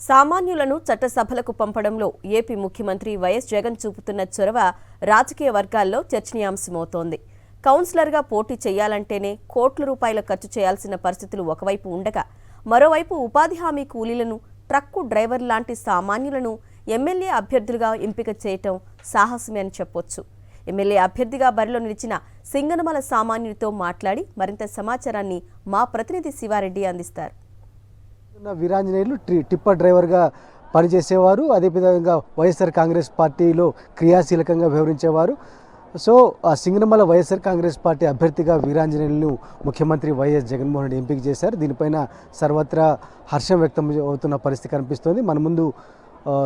సామాన్యులను చట్టసభలకు పంపడంలో AP ముఖ్యమంత్రి YS Jagan చూపుతున్న చొరవ రాజకీయ వర్గాల్లో చర్చనీయాంశమవుతోంది. కౌన్సిలర్గా పోటీ చేయాలంటేనే కోట్ల రూపాయల ఖర్చు చేయాల్సిన పరిస్థితులు ఒకవైపు ఉండగా, మరోవైపు ఉపాధి హామీ కూలీలను, ట్రక్కు డ్రైవర్ లాంటి సామాన్యులను ఎమ్మెల్యే అభ్యర్థులుగా ఎంపిక చేయటం సాహసమే అని చెప్పొచ్చు. ఎమ్మెల్యే అభ్యర్థిగా బరిలో నిలిచిన సింగనమల సామాన్యుడితో మాట్లాడి మరింత సమాచారాన్ని మా ప్రతినిధి శివారెడ్డి అందిస్తారు. వీరాంజనేయులు టిప్పర్ డ్రైవర్గా పనిచేసేవారు. అదేవిధంగా వైఎస్ఆర్ కాంగ్రెస్ పార్టీలో క్రియాశీలకంగా వ్యవహరించేవారు. సో ఆ సింగనమల వైఎస్ఆర్ కాంగ్రెస్ పార్టీ అభ్యర్థిగా వీరాంజనేయులను ముఖ్యమంత్రి వైఎస్ జగన్మోహన్ రెడ్డి ఎంపిక చేశారు. దీనిపైన సర్వత్రా హర్షం వ్యక్తం అవుతున్న పరిస్థితి కనిపిస్తోంది. మన ముందు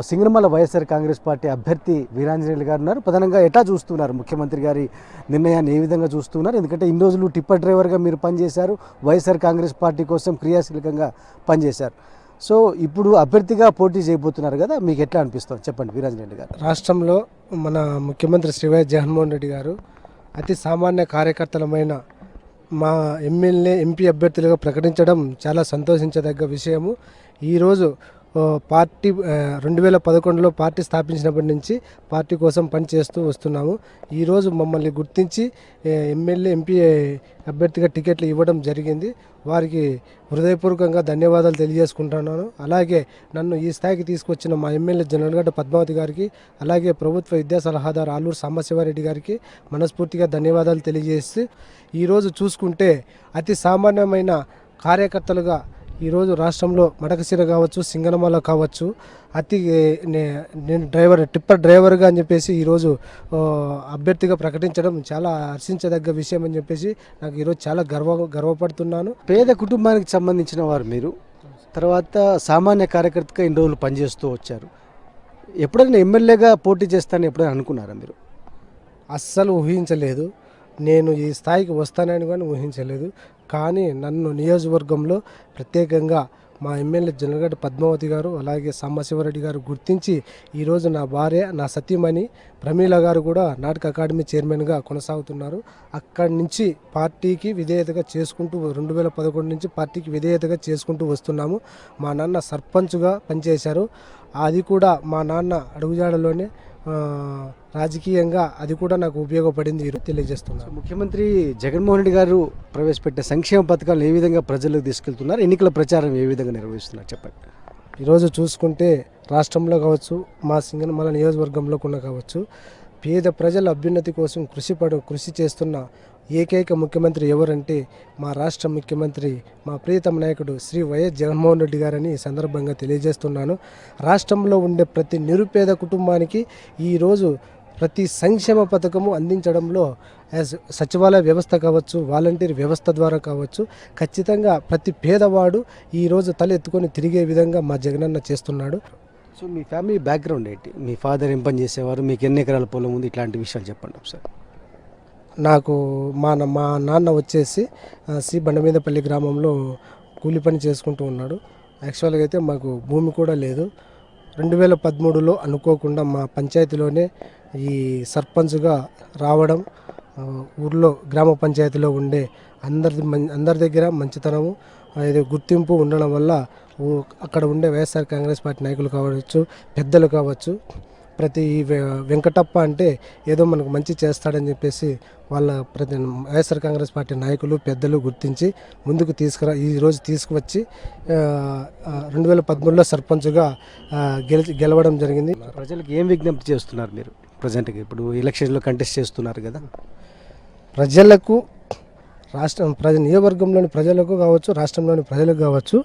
సింగనమల వైఎస్ఆర్ కాంగ్రెస్ పార్టీ అభ్యర్థి వీరాంజనేయులు గారు ఉన్నారు. ప్రధానంగా ఎట్లా చూస్తున్నారు ముఖ్యమంత్రి గారి నిర్ణయాన్ని, ఏ విధంగా చూస్తున్నారు? ఎందుకంటే ఇన్ని రోజులు టిప్పర్ డ్రైవర్గా మీరు పనిచేశారు, వైఎస్ఆర్ కాంగ్రెస్ పార్టీ కోసం క్రియాశీలకంగా పనిచేశారు. సో ఇప్పుడు అభ్యర్థిగా పోటీ చేయబోతున్నారు కదా, మీకు ఎట్లా అనిపిస్తుంది చెప్పండి వీరాంజనేయులు గారు. రాష్ట్రంలో మన ముఖ్యమంత్రి శ్రీ వైఎస్ జగన్మోహన్ రెడ్డి గారు అతి సామాన్య కార్యకర్తలమైన మా ఎమ్మెల్యే ఎంపీ అభ్యర్థులుగా ప్రకటించడం చాలా సంతోషించదగ్గ విషయము. ఈరోజు పార్టీ 2011లో పార్టీ స్థాపించినప్పటి నుంచి పార్టీ కోసం పనిచేస్తూ వస్తున్నాము. ఈరోజు మమ్మల్ని గుర్తించి ఎమ్మెల్యే ఎంపీ అభ్యర్థిగా టికెట్లు ఇవ్వడం జరిగింది. వారికి హృదయపూర్వకంగా ధన్యవాదాలు తెలియజేసుకుంటున్నాను. అలాగే నన్ను ఈ స్థాయికి తీసుకొచ్చిన మా ఎమ్మెల్యే జనరల్గడ్డ పద్మావతి గారికి, అలాగే ప్రభుత్వ విద్యా సలహాదారు ఆలూరు సాంబశివారెడ్డి గారికి మనస్ఫూర్తిగా ధన్యవాదాలు తెలియజేసి, ఈరోజు చూసుకుంటే అతి సామాన్యమైన కార్యకర్తలుగా ఈరోజు రాష్ట్రంలో మడకశిర కావచ్చు, సింగనమల కావచ్చు, నేను టిప్పర్ డ్రైవర్గా అని చెప్పేసి ఈరోజు అభ్యర్థిగా ప్రకటించడం చాలా హర్షించదగ్గ విషయం అని చెప్పేసి నాకు ఈరోజు చాలా గర్వపడుతున్నాను. పేద కుటుంబానికి సంబంధించిన వారు మీరు, తర్వాత సామాన్య కార్యకర్తగా ఇన్ని రోజులు పనిచేస్తూ వచ్చారు. ఎప్పుడైనా ఎమ్మెల్యేగా పోటీ చేస్తానని ఎప్పుడైనా అనుకున్నారా మీరు? అస్సలు ఊహించలేదు. నేను ఈ స్థాయికి వస్తానని కానీ ఊహించలేదు. కానీ నన్ను నియోజకవర్గంలో ప్రత్యేకంగా మా ఎమ్మెల్యే జనరల్గడ్డ పద్మావతి గారు, అలాగే సాంబశివరెడ్డి గారు గుర్తించి ఈరోజు నా భార్య, నా సతీమణి ప్రమీల గారు కూడా నాటక అకాడమీ చైర్మన్గా కొనసాగుతున్నారు. అక్కడి నుంచి పార్టీకి విధేయతగా చేసుకుంటూ 2011 నుంచి పార్టీకి విధేయతగా చేసుకుంటూ వస్తున్నాము. మా నాన్న సర్పంచ్గా పనిచేశారు. అది కూడా మా నాన్న అడుగుజాడలోనే రాజకీయంగా అది కూడా నాకు ఉపయోగపడింది తెలియజేస్తున్నాను. ముఖ్యమంత్రి జగన్మోహన్ రెడ్డి గారు ప్రవేశపెట్టే సంక్షేమ పథకాలు ఏ విధంగా ప్రజలకు తీసుకెళ్తున్నారు, ఎన్నికల ప్రచారం ఏ విధంగా నిర్వహిస్తున్నారు చెప్పండి. ఈరోజు చూసుకుంటే రాష్ట్రంలో కావచ్చు, మా సింగనమల నియోజకవర్గంలో కూడా కావచ్చు, పేద ప్రజల అభ్యున్నతి కోసం కృషి చేస్తున్న ఏకైక ముఖ్యమంత్రి ఎవరంటే మా రాష్ట్ర ముఖ్యమంత్రి, మా ప్రియతమ నాయకుడు శ్రీ వైఎస్ జగన్మోహన్ రెడ్డి గారని ఈ సందర్భంగా తెలియజేస్తున్నాను. రాష్ట్రంలో ఉండే ప్రతి నిరుపేద కుటుంబానికి ఈరోజు ప్రతి సంక్షేమ పథకము అందించడంలో సచివాలయ వ్యవస్థ కావచ్చు, వాలంటీర్ వ్యవస్థ ద్వారా కావచ్చు, ఖచ్చితంగా ప్రతి పేదవాడు ఈరోజు తలెత్తుకొని తిరిగే విధంగా మా జగనన్న చేస్తున్నాడు. సో మీ ఫ్యామిలీ బ్యాక్గ్రౌండ్ ఏంటి? మీ ఫాదర్ ఏం పని చేసేవారు, మీకు ఎన్ని ఎకరాల పొలం ఉంది, ఇట్లాంటి విషయాలు చెప్పండి ఒకసారి. నాకు మా నాన్న వచ్చేసి సి బండమీదపల్లి గ్రామంలో కూలి పని చేసుకుంటూ ఉన్నాడు. యాక్చువల్గా అయితే మాకు భూమి కూడా లేదు. 2013లో అనుకోకుండా మా పంచాయతీలోనే ఈ సర్పంచ్గా రావడం, ఊర్లో గ్రామ పంచాయతీలో ఉండే అందరి దగ్గర మంచితనము, ఇది గుర్తింపు ఉండడం వల్ల అక్కడ ఉండే వైఎస్ఆర్ కాంగ్రెస్ పార్టీ నాయకులు కావచ్చు, పెద్దలు కావచ్చు, ప్రతి వెంకటప్ప అంటే ఏదో మనకు మంచి చేస్తాడని చెప్పేసి వాళ్ళ ప్రతి వైఎస్ఆర్ కాంగ్రెస్ పార్టీ నాయకులు, పెద్దలు గుర్తించి ముందుకు ఈరోజు తీసుకువచ్చి 2013లో సర్పంచ్గా గెలవడం జరిగింది. ప్రజలకు ఏం విజ్ఞప్తి చేస్తున్నారు మీరు ప్రజెంట్గా? ఇప్పుడు ఎలక్షన్లో కంటెస్ట్ చేస్తున్నారు కదా, ప్రజలకు నియోజకవర్గంలోని ప్రజలకు కావచ్చు, రాష్ట్రంలోని ప్రజలకు కావచ్చు,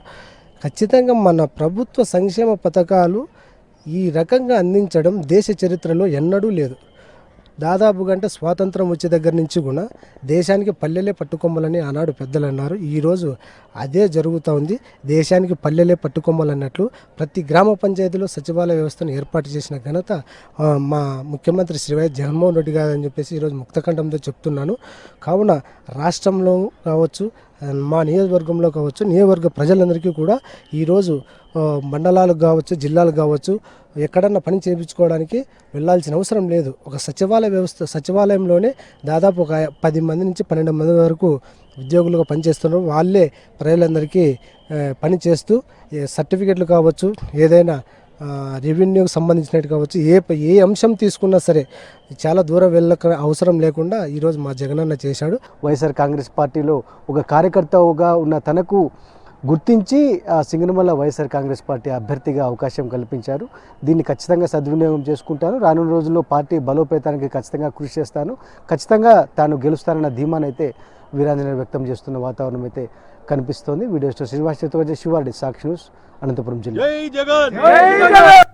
ఖచ్చితంగా మన ప్రభుత్వ సంక్షేమ పథకాలు ఈ రకంగా అందించడం దేశ చరిత్రలో ఎన్నడూ లేదు. దాదాపుగా అంటే స్వాతంత్రం వచ్చే దగ్గర నుంచి కూడా దేశానికి పల్లెలే పట్టుకొమ్మలని ఆనాడు పెద్దలు అన్నారు. ఈరోజు అదే జరుగుతూ ఉంది. దేశానికి పల్లెలే పట్టుకొమ్మలు అన్నట్లు ప్రతి గ్రామ పంచాయతీలో సచివాలయ వ్యవస్థను ఏర్పాటు చేసిన ఘనత మా ముఖ్యమంత్రి శ్రీ వైఎస్ జగన్మోహన్ రెడ్డి గారు అని చెప్పేసి ఈరోజు ముక్తకంఠంతో చెప్తున్నాను. కావున రాష్ట్రంలో కావచ్చు, మా నియోజకవర్గంలో కావచ్చు, నియోజకవర్గ ప్రజలందరికీ కూడా ఈరోజు మండలాలకు కావచ్చు, జిల్లాలకు కావచ్చు, ఎక్కడన్నా పని చేయించుకోవడానికి వెళ్ళాల్సిన అవసరం లేదు. ఒక సచివాలయంలోనే దాదాపు ఒక 10 మంది నుంచి 12 మంది వరకు ఉద్యోగులుగా పనిచేస్తున్నారు. వాళ్ళే ప్రజలందరికీ పని చేస్తూ సర్టిఫికెట్లు కావచ్చు, ఏదైనా రెవెన్యూకి సంబంధించినట్టు కావచ్చు, ఏ అంశం తీసుకున్నా సరే చాలా దూరం వెళ్ళక అవసరం లేకుండా ఈరోజు మా జగనన్న చేశాడు. వైఎస్ఆర్ కాంగ్రెస్ పార్టీలో ఒక కార్యకర్తగా ఉన్న తనకు గుర్తించి సింగనమల వైఎస్ఆర్ కాంగ్రెస్ పార్టీ అభ్యర్థిగా అవకాశం కల్పించారు. దీన్ని ఖచ్చితంగా సద్వినియోగం చేసుకుంటాను. రానున్న రోజుల్లో పార్టీ బలోపేతానికి ఖచ్చితంగా కృషి చేస్తాను. ఖచ్చితంగా తాను గెలుస్తానన్న ధీమానైతే వీరాంజనేయులు వ్యక్తం చేస్తున్న వాతావరణం అయితే కనిపిస్తోంది. వీడియో శ్రీనివాస్ శివారెడ్డి, సాక్షి న్యూస్, అనంతపురం జిల్లా.